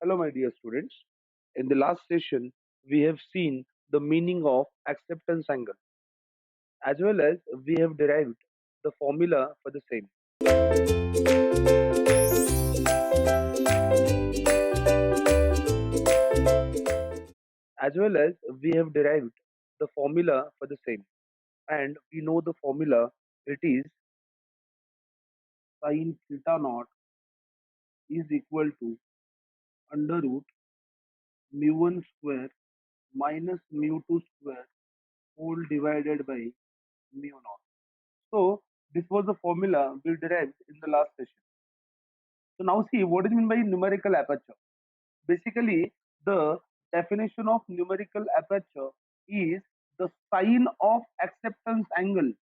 Hello, my dear students. In the last session, we have seen the meaning of acceptance angle as well as we have derived the formula for the same. As well as we have derived the formula for the same. And we know the formula, it is sine theta naught is equal to under root mu1 square minus mu2 square whole divided by mu naught. So this was the formula we derived in the last session. So now see what is meant by numerical aperture. Basically, the definition of numerical aperture is the sign of acceptance angle.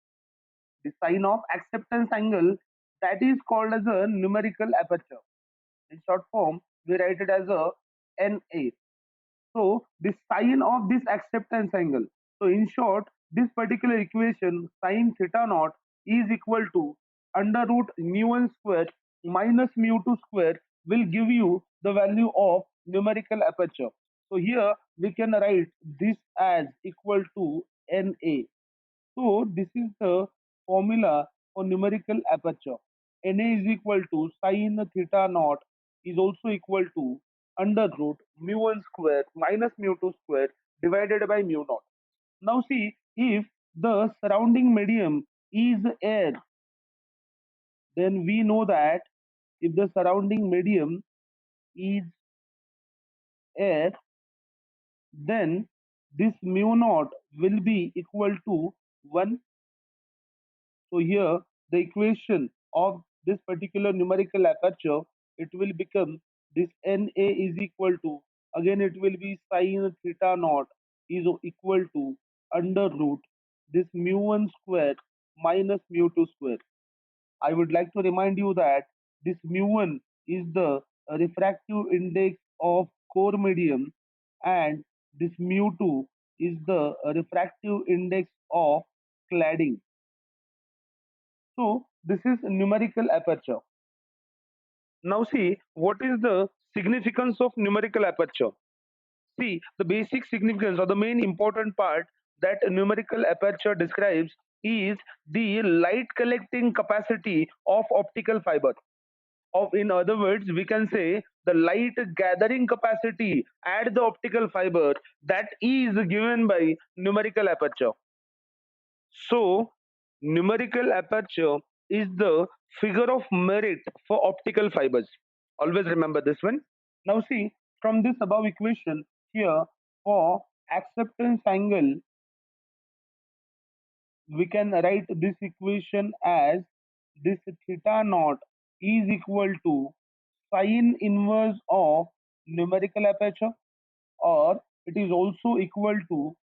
The sign of acceptance angle that is called as a numerical aperture. In short form, we write it as a NA. So the sign of this acceptance angle. So in short, this particular equation sine theta naught is equal to under root mu1 square minus mu2 square will give you the value of numerical aperture. So here we can write this as equal to NA. So this is the formula for numerical aperture. Na is equal to sine theta naught is also equal to under root mu1 square minus mu2 square divided by mu naught. Now see, if the surrounding medium is air, then we know that if the surrounding medium is air, then this mu naught will be equal to 1. So here the equation of this particular numerical aperture, it will become this Na is equal to, again it will be sine theta naught is equal to under root this mu1 square minus mu2 square. I would like to remind you that this mu1 is the refractive index of core medium and this mu2 is the refractive index of cladding. So this is numerical aperture. Now see what is the significance of numerical aperture. See the basic significance or the main important part that numerical aperture describes is the light collecting capacity of optical fiber. Of in other words, we can say the light gathering capacity at the optical fiber that is given by numerical aperture. So, numerical aperture is the figure of merit for optical fibers. Always remember this one. Now, see from this above equation here for acceptance angle, we can write this equation as this theta naught is equal to sine inverse of numerical aperture, or it is also equal to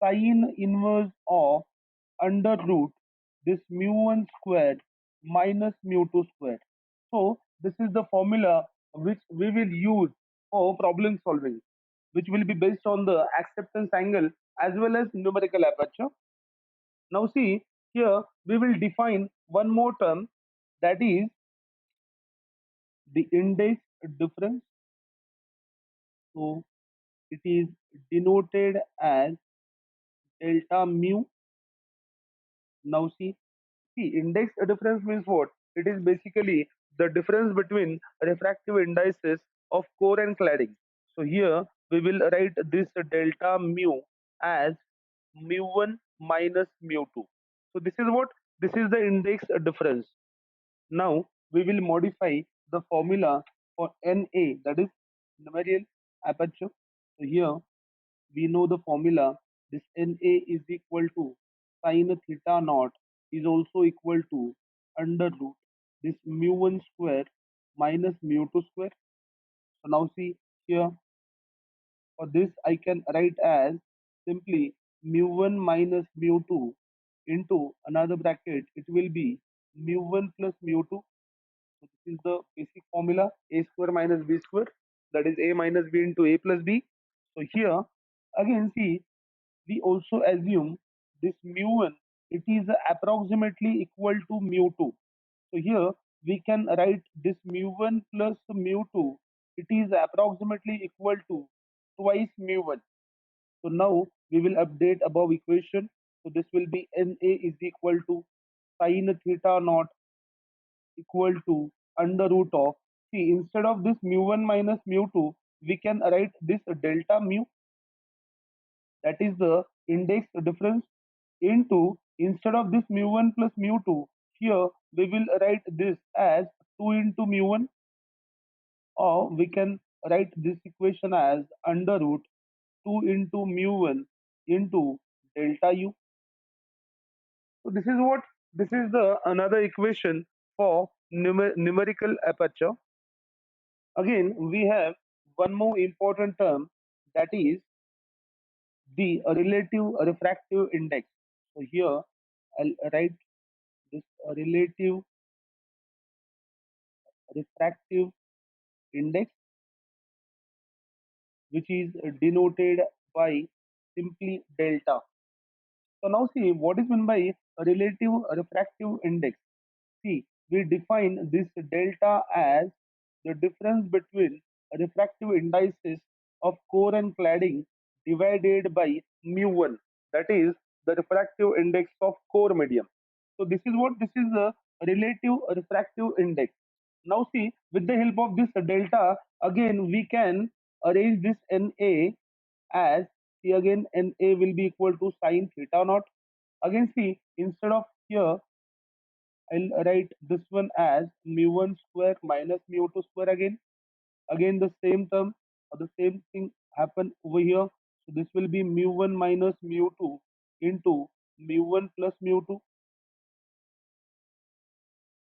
sine inverse of under root this mu1 square minus mu2 square. So this is the formula which we will use for problem solving, which will be based on the acceptance angle as well as numerical aperture. Now see here we will define one more term, that is the index difference. So it is denoted as delta mu. Now see, index difference means what? It is basically the difference between refractive indices of core and cladding. So here we will write this delta mu as mu1 minus mu2. So this is what? This is the index difference. Now we will modify the formula for Na, that is numerical aperture. So here we know the formula. This Na is equal to sine theta naught is also equal to under root this mu1 square minus mu2 square. So now see here, for this I can write as simply mu1 minus mu2 into another bracket, it will be mu1 plus mu2. So this is the basic formula, a square minus b square, that is a minus b into a plus b. So here again see, we also assume this mu1, it is approximately equal to mu2. So here we can write this mu1 plus mu2 it is approximately equal to twice mu1. So now we will update above equation. So this will be Na is equal to sine theta naught equal to under root of, see, instead of this mu1 minus mu2, we can write this delta mu, that is the index difference, into, instead of this mu1 plus mu2, here we will write this as 2 into mu1, or we can write this equation as under root 2 into mu1 into delta u. So this is the another equation for numerical aperture. Again, we have one more important term, that is the relative refractive index. So here I'll write this relative refractive index, which is denoted by simply delta. So now see what is meant by relative refractive index. See, we define this delta as the difference between refractive indices of core and cladding divided by mu1, that is the refractive index of core medium. So this is the relative refractive index. Now see, with the help of this delta, again we can arrange this Na as, see, again Na will be equal to sine theta naught. Again see, instead of here I'll write this one as mu1 square minus mu2 square again. Again the same term or the same thing happen over here. So this will be mu1 minus mu2 into mu1 plus mu2.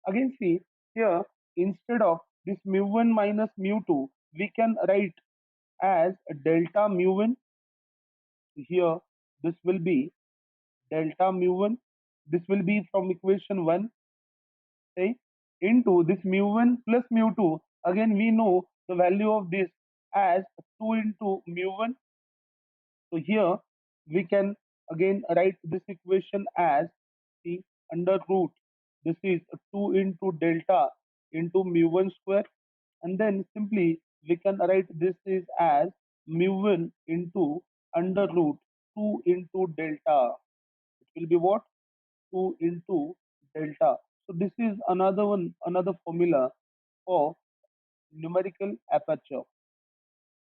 Again see, here instead of this mu1 minus mu2, we can write as delta mu1. Here this will be delta mu1. This will be from equation 1, say, into this mu1 plus mu2. Again we know the value of this as 2 into mu1. So here we can again write this equation as, the under root, this is 2 into delta into mu1 square, and then simply we can write this is as mu1 into under root 2 into delta. It will be what? 2 into delta. So this is another formula for numerical aperture.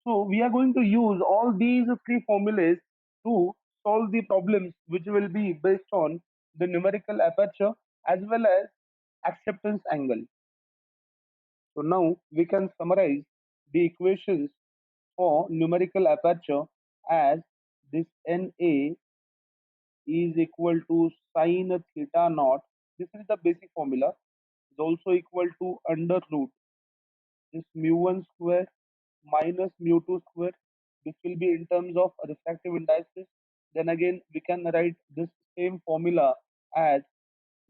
So we are going to use all these three formulas to solve the problems which will be based on the numerical aperture as well as acceptance angle. So now we can summarize the equations for numerical aperture as this Na is equal to sine theta naught. This is the basic formula. Is also equal to under root this mu1 square minus mu2 square. This will be in terms of refractive indices. Then again, we can write this same formula as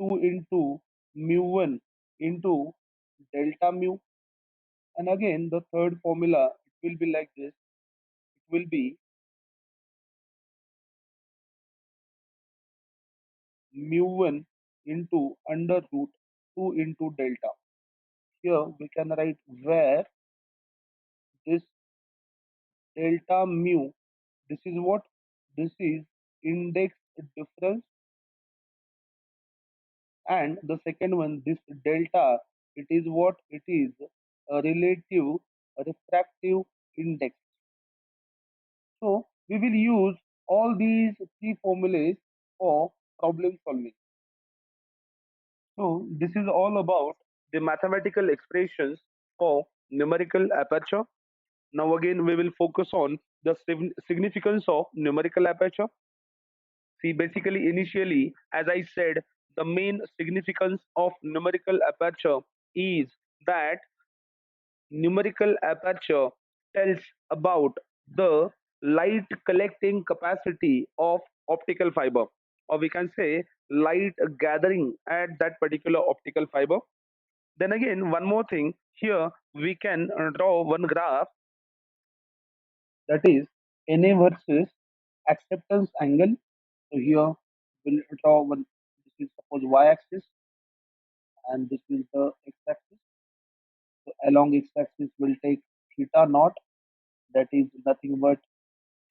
2 into mu1 into delta mu. And again, the third formula, it will be like this. It will be mu1 into under root 2 into delta. Here we can write where this delta mu, this is what? This is index difference, and the second one, this delta, it is what? It is a relative refractive index. So we will use all these three formulas for problem solving. So this is all about the mathematical expressions for numerical aperture. Now again we will focus on the significance of numerical aperture. See, basically, initially, as I said, the main significance of numerical aperture is that numerical aperture tells about the light collecting capacity of optical fiber, or we can say light gathering at that particular optical fiber. Then again, one more thing here, we can draw one graph, that is Na versus acceptance angle. So here we'll draw one. This is suppose y-axis, and this is the x-axis. So along x-axis we'll take theta naught, that is nothing but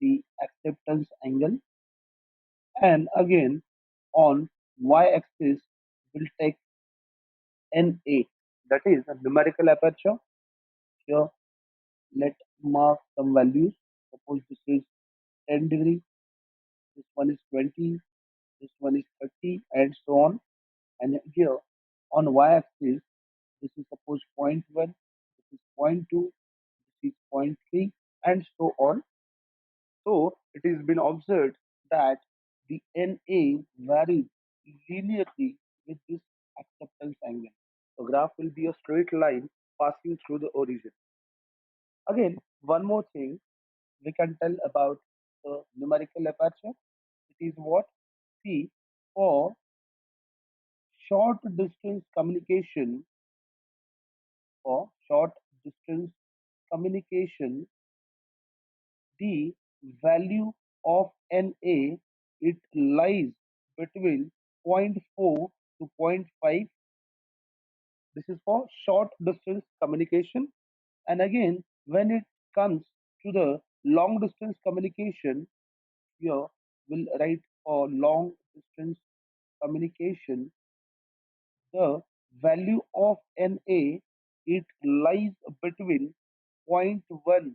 the acceptance angle. And again, on y-axis, we'll take NA, that is a numerical aperture. Here, let mark some values. Suppose this is 10 degree, this one is 20, this one is 30, and so on. And here, on y-axis, this is suppose point 0.1, this is point 0.2, this is point 0.3, and so on. So it has been observed that the NA varies linearly with this acceptance angle. The graph will be a straight line passing through the origin. Again, one more thing we can tell about the numerical aperture. It is what? See, for short distance communication, for short distance communication, the value of NA, it lies between zero point 0.4 to zero point 0.5. This is for short distance communication. And again, when it comes to the long distance communication, here we'll write for long distance communication, the value of NA, it lies between zero point 0.1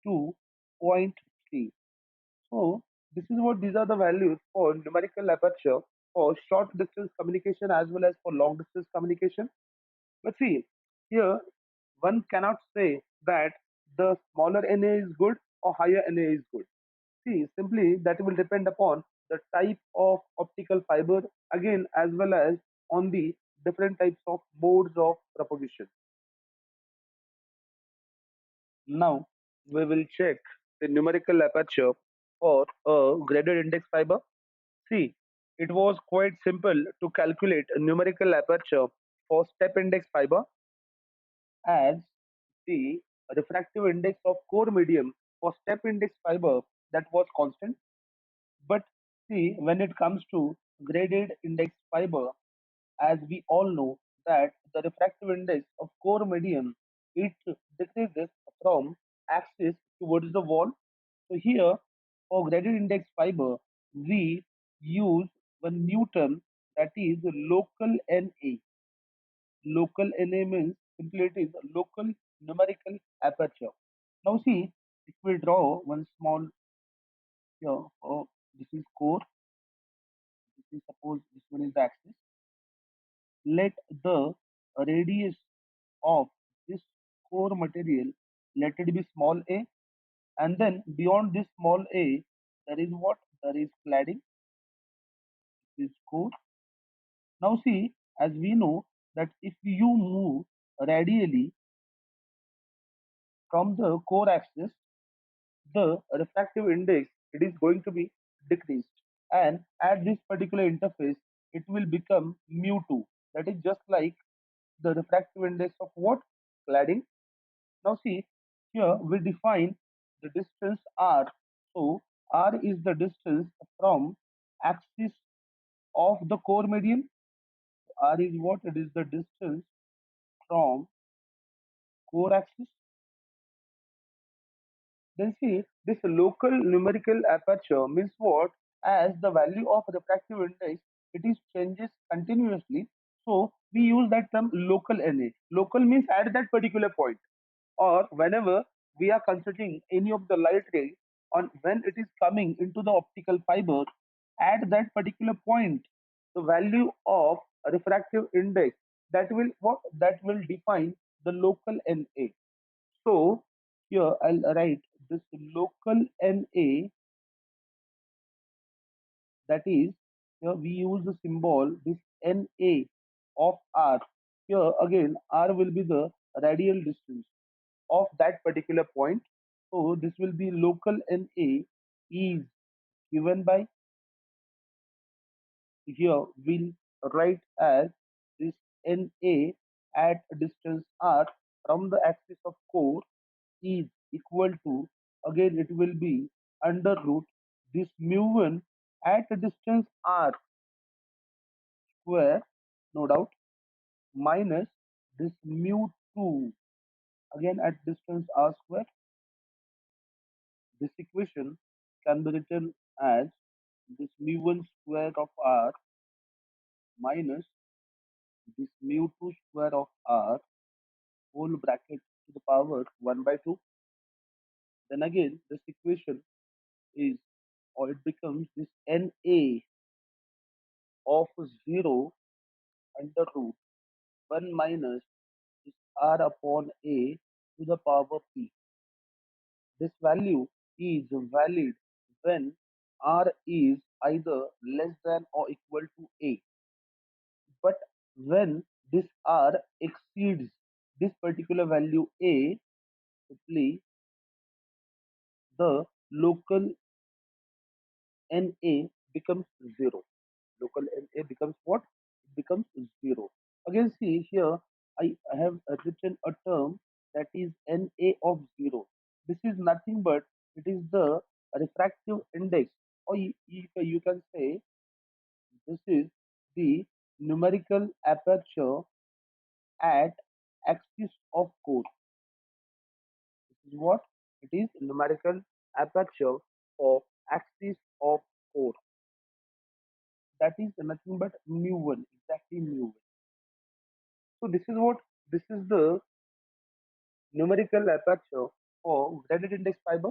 to zero point 0.3. So this is what these are the values for numerical aperture for short distance communication as well as for long distance communication. But see, here one cannot say that the smaller NA is good or higher NA is good. See, simply that will depend upon the type of optical fiber, again, as well as on the different types of modes of propagation. Now we will check the numerical aperture for a graded index fiber. See, it was quite simple to calculate a numerical aperture for step index fiber, as the refractive index of core medium for step index fiber, that was constant. But see, when it comes to graded index fiber, as we all know that the refractive index of core medium, it decreases from axis towards the wall. So here, for graded index fiber, we use one new term, that is local NA. Local NA means simply it is local numerical aperture. Now see, if we draw one small here, this is core, this is suppose this one is the axis. Let the radius of this core material, let it be small a, and then beyond this small a, there is what? There is cladding, this is core. Now see, as we know that if you move radially from the core axis, the refractive index, it is going to be decreased, and at this particular interface it will become mu2, that is just like the refractive index of what? Cladding. Now see, here we define the distance r. So r is the distance from axis of the core medium. R is what? It is the distance from core axis. Then see, this local numerical aperture means what? As the value of refractive index, it is changes continuously. So we use that term local NA. Local means at that particular point, or whenever we are considering any of the light rays on when it is coming into the optical fiber, at that particular point, the value of refractive index, that will what? That will define the local NA. So here I'll write this local NA, that is, here we use the symbol this NA of R. Here again R will be the radial distance of that particular point. So this will be local NA is given by, here we'll write as this NA at distance R from the axis of core is equal to, again it will be under root this mu1 at a distance r square, no doubt, minus this mu2 Again, at distance r square, this equation can be written as this mu1 square of r minus this mu2 square of r whole bracket to the power 1 by 2. Then again, this equation is, or it becomes this Na of 0 under root 1 minus this r upon a to the power p. This value is valid when r is either less than or equal to a. But when this r exceeds this particular value a, simply the local Na becomes 0. Local Na becomes what? It becomes 0. Again, see here, I have written a term that is Na of 0. This is nothing but it is the refractive index, or you can say this is the numerical aperture at axis of core. This is what? It is numerical aperture for axis of core. That is nothing but mu1, exactly mu1. So this is the numerical aperture for gradient index fiber.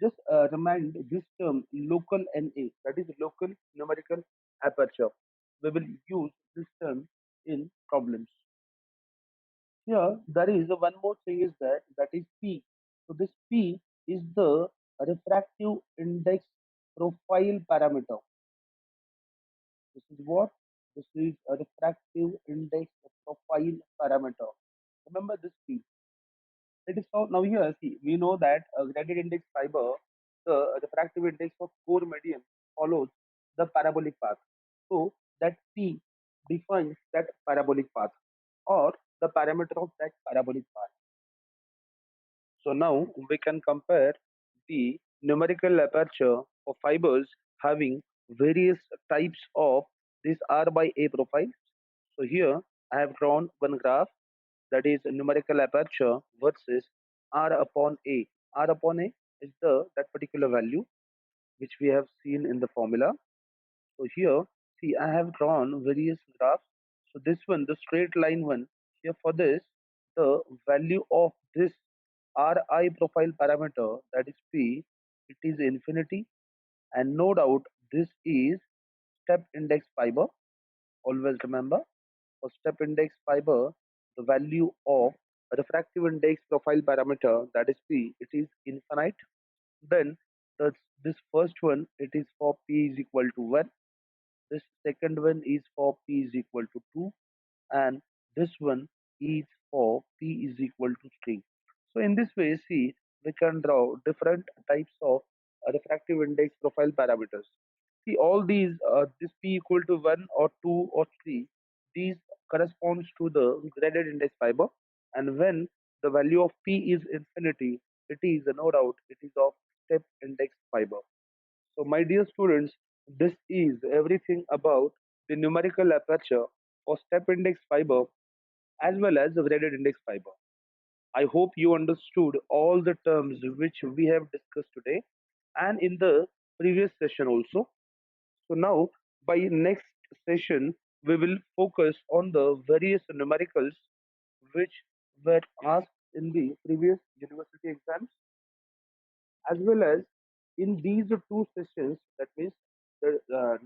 Just remind this term local Na, that is local numerical aperture. We will use this term in problems. Here there is one more thing is that is P. So this P is the refractive index profile parameter. This is what? This is a refractive index profile parameter. Remember this P. It is so now here see we know that gradient index fiber, the refractive index of core medium follows the parabolic path. So that P defines that parabolic path or the parameter of that parabolic path. So now we can compare the numerical aperture of fibers having various types of this R by A profile. So here I have drawn one graph that is numerical aperture versus R upon A. R upon A is the that particular value which we have seen in the formula. So here, see, I have drawn various graphs. So this one, the straight line one, here for this, the value of this Ri profile parameter, that is P, it is infinity. And no doubt, this is step index fiber. Always remember, for step index fiber, the value of refractive index profile parameter, that is P, it is infinite. Then this first one, it is for P is equal to 1. This second one is for P is equal to 2, and this one is for P is equal to 3. So in this way, see, we can draw different types of refractive index profile parameters. See, all these, this P equal to 1 or 2 or 3, these corresponds to the graded index fiber. And when the value of P is infinity, it is no doubt it is of step index fiber. So, my dear students, this is everything about the numerical aperture for step index fiber as well as the graded index fiber. I hope you understood all the terms which we have discussed today and in the previous session also. So, now by next session, we will focus on the various numericals which were asked in the previous university exams, as well as in these two sessions, that means the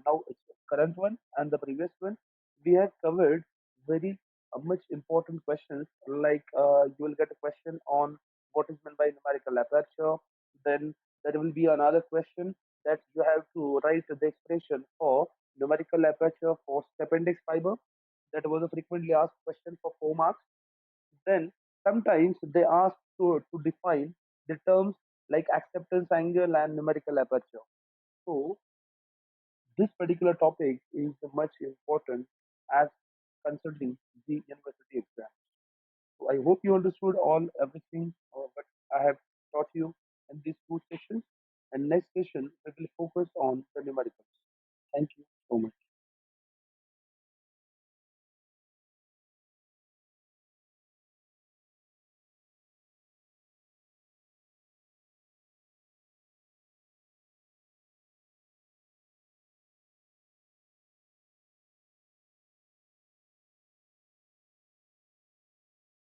now it's the current one and the previous one, we have covered very much important questions like you will get a question on what is meant by numerical aperture. Then there will be another question that you have to write the expression for numerical aperture for step index fiber. That was a frequently asked question for 4 marks. Then sometimes they ask to define the terms like acceptance angle and numerical aperture. So this particular topic is much important as considering the university exam. So I hope you understood all everything what I have taught you in these two sessions. And next session we will focus on the numerical.